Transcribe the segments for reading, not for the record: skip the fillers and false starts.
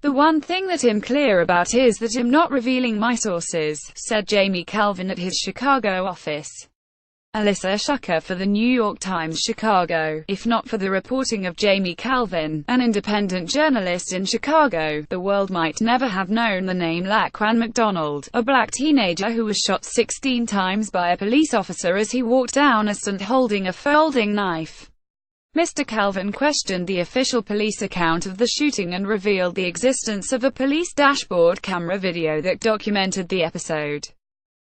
"The one thing that I'm clear about is that I'm not revealing my sources," said Jamie Kalven at his Chicago office. Alyssa Schukar for The New York Times Chicago. If not for the reporting of Jamie Kalven, an independent journalist in Chicago, the world might never have known the name Laquan McDonald, a black teenager who was shot 16 times by a police officer as he walked down a street holding a folding knife. Mr. Kalven questioned the official police account of the shooting and revealed the existence of a police dashboard camera video that documented the episode.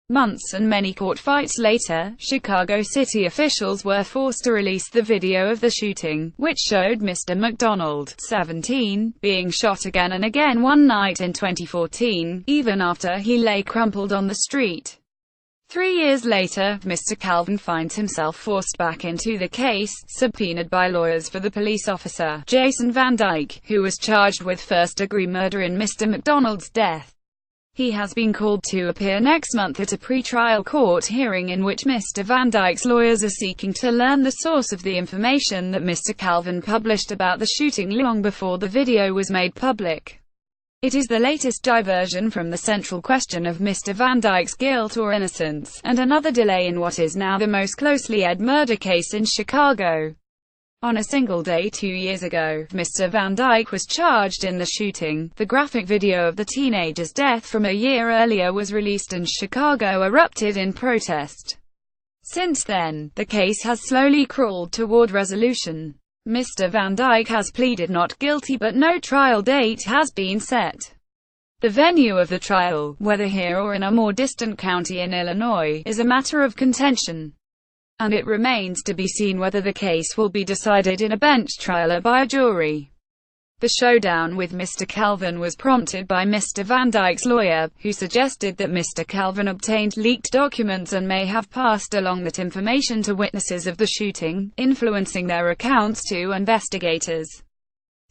Months and many court fights later, Chicago city officials were forced to release the video of the shooting, which showed Mr. McDonald, 17, being shot again and again one night in 2014, even after he lay crumpled on the street. 3 years later, Mr. Kalven finds himself forced back into the case, subpoenaed by lawyers for the police officer, Jason Van Dyke, who was charged with first-degree murder in Mr. McDonald's death. He has been called to appear next month at a pre-trial court hearing in which Mr. Van Dyke's lawyers are seeking to learn the source of the information that Mr. Kalven published about the shooting long before the video was made public. It is the latest diversion from the central question of Mr. Van Dyke's guilt or innocence, and another delay in what is now the most closely edged murder case in Chicago. On a single day 2 years ago, Mr. Van Dyke was charged in the shooting. The graphic video of the teenager's death from a year earlier was released and Chicago erupted in protest. Since then, the case has slowly crawled toward resolution. Mr. Van Dyke has pleaded not guilty but no trial date has been set. The venue of the trial, whether here or in a more distant county in Illinois, is a matter of contention, and it remains to be seen whether the case will be decided in a bench trial or by a jury. The showdown with Mr. Kalven was prompted by Mr. Van Dyke's lawyer, who suggested that Mr. Kalven obtained leaked documents and may have passed along that information to witnesses of the shooting, influencing their accounts to investigators.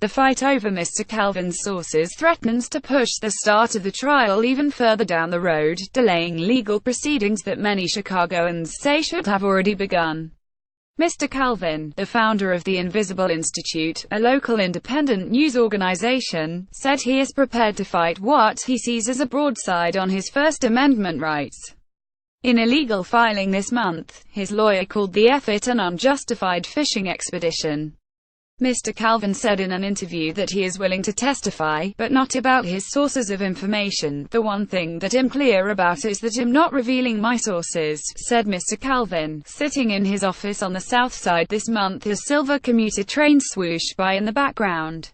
The fight over Mr. Kalven's sources threatens to push the start of the trial even further down the road, delaying legal proceedings that many Chicagoans say should have already begun. Mr. Kalven, the founder of the Invisible Institute, a local independent news organization, said he is prepared to fight what he sees as a broadside on his First Amendment rights. In a legal filing this month, his lawyer called the effort an unjustified fishing expedition. Mr. Kalven said in an interview that he is willing to testify, but not about his sources of information. "The one thing that I'm clear about is that I'm not revealing my sources," said Mr. Kalven, sitting in his office on the South Side this month as silver commuter trains swoosh by in the background.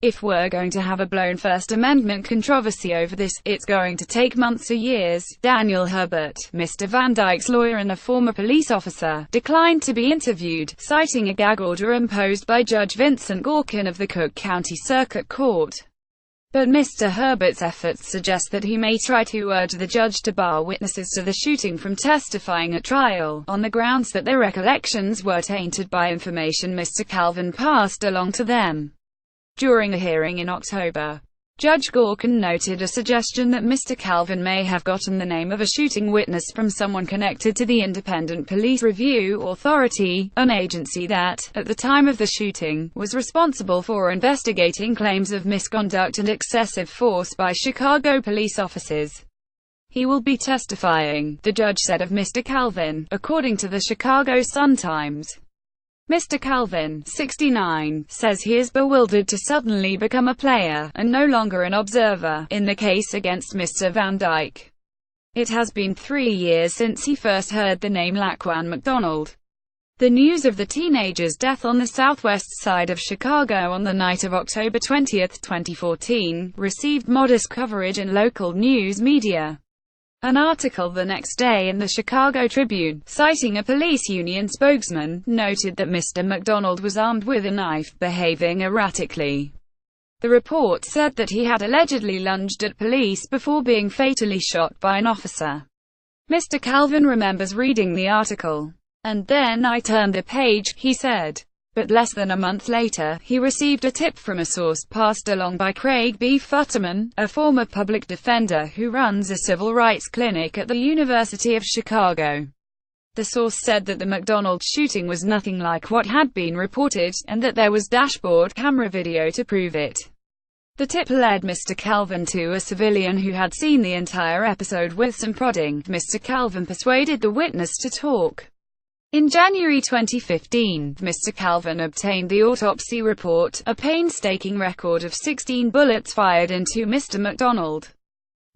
"If we're going to have a blown First Amendment controversy over this, it's going to take months or years." Daniel Herbert, Mr. Van Dyke's lawyer and a former police officer, declined to be interviewed, citing a gag order imposed by Judge Vincent Gorkin of the Cook County Circuit Court. But Mr. Herbert's efforts suggest that he may try to urge the judge to bar witnesses to the shooting from testifying at trial, on the grounds that their recollections were tainted by information Mr. Kalven passed along to them. During a hearing in October, Judge Gorkin noted a suggestion that Mr. Kalven may have gotten the name of a shooting witness from someone connected to the Independent Police Review Authority, an agency that, at the time of the shooting, was responsible for investigating claims of misconduct and excessive force by Chicago police officers. He will be testifying, the judge said of Mr. Kalven, according to the Chicago Sun-Times. Mr. Kalven, 69, says he is bewildered to suddenly become a player, and no longer an observer, in the case against Mr. Van Dyke. It has been 3 years since he first heard the name Laquan McDonald. The news of the teenager's death on the southwest side of Chicago on the night of October 20, 2014, received modest coverage in local news media. An article the next day in the Chicago Tribune, citing a police union spokesman, noted that Mr. McDonald was armed with a knife, behaving erratically. The report said that he had allegedly lunged at police before being fatally shot by an officer. Mr. Kalven remembers reading the article. "And then I turned the page," he said. But less than a month later, he received a tip from a source passed along by Craig B. Futterman, a former public defender who runs a civil rights clinic at the University of Chicago. The source said that the McDonald shooting was nothing like what had been reported, and that there was dashboard camera video to prove it. The tip led Mr. Kalven to a civilian who had seen the entire episode. With some prodding, Mr. Kalven persuaded the witness to talk. In January 2015, Mr. Kalven obtained the autopsy report, a painstaking record of 16 bullets fired into Mr. McDonald.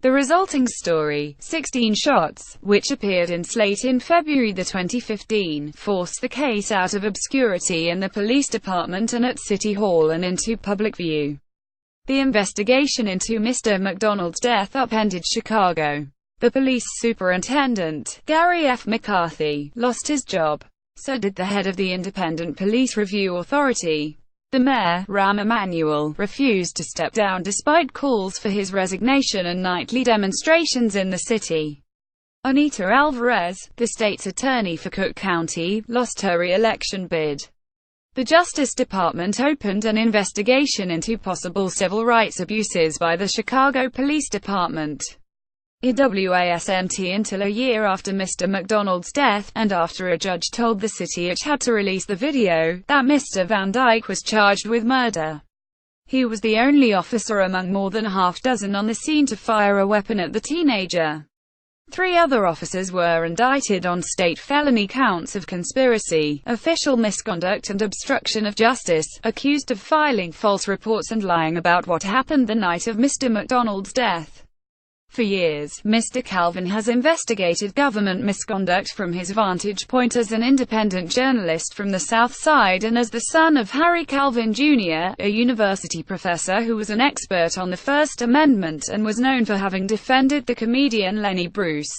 The resulting story, 16 shots, which appeared in Slate in February 2015, forced the case out of obscurity in the police department and at City Hall and into public view. The investigation into Mr. McDonald's death upended Chicago. The police superintendent, Gary F. McCarthy, lost his job. So did the head of the Independent Police Review Authority. The mayor, Rahm Emanuel, refused to step down despite calls for his resignation and nightly demonstrations in the city. Anita Alvarez, the state's attorney for Cook County, lost her re-election bid. The Justice Department opened an investigation into possible civil rights abuses by the Chicago Police Department. It wasn't until a year after Mr. McDonald's death, and after a judge told the city it had to release the video, that Mr. Van Dyke was charged with murder. He was the only officer among more than a half-dozen on the scene to fire a weapon at the teenager. 3 other officers were indicted on state felony counts of conspiracy, official misconduct and obstruction of justice, accused of filing false reports and lying about what happened the night of Mr. McDonald's death. For years, Mr. Kalven has investigated government misconduct from his vantage point as an independent journalist from the South Side and as the son of Harry Kalven Jr., a university professor who was an expert on the First Amendment and was known for having defended the comedian Lenny Bruce.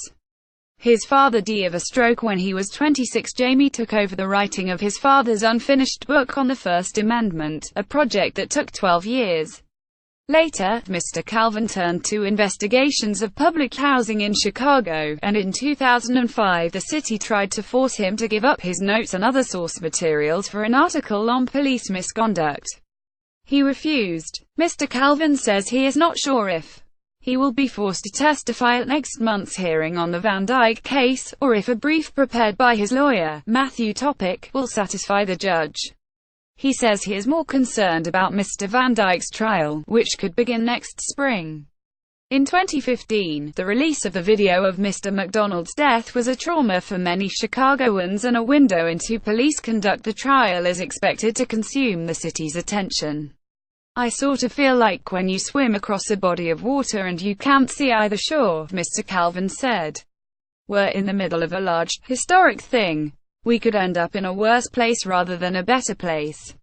His father died of a stroke when he was 26. Jamie took over the writing of his father's unfinished book on the First Amendment, a project that took 12 years. Later, Mr. Kalven turned to investigations of public housing in Chicago, and in 2005 the city tried to force him to give up his notes and other source materials for an article on police misconduct. He refused. Mr. Kalven says he is not sure if he will be forced to testify at next month's hearing on the Van Dyke case, or if a brief prepared by his lawyer, Matthew Topic, will satisfy the judge. He says he is more concerned about Mr. Van Dyke's trial, which could begin next spring. In 2015, the release of the video of Mr. McDonald's death was a trauma for many Chicagoans and a window into police conduct. The trial is expected to consume the city's attention. "I sort of feel like when you swim across a body of water and you can't see either shore," Mr. Kalven said. "We're in the middle of a large, historic thing. We could end up in a worse place rather than a better place."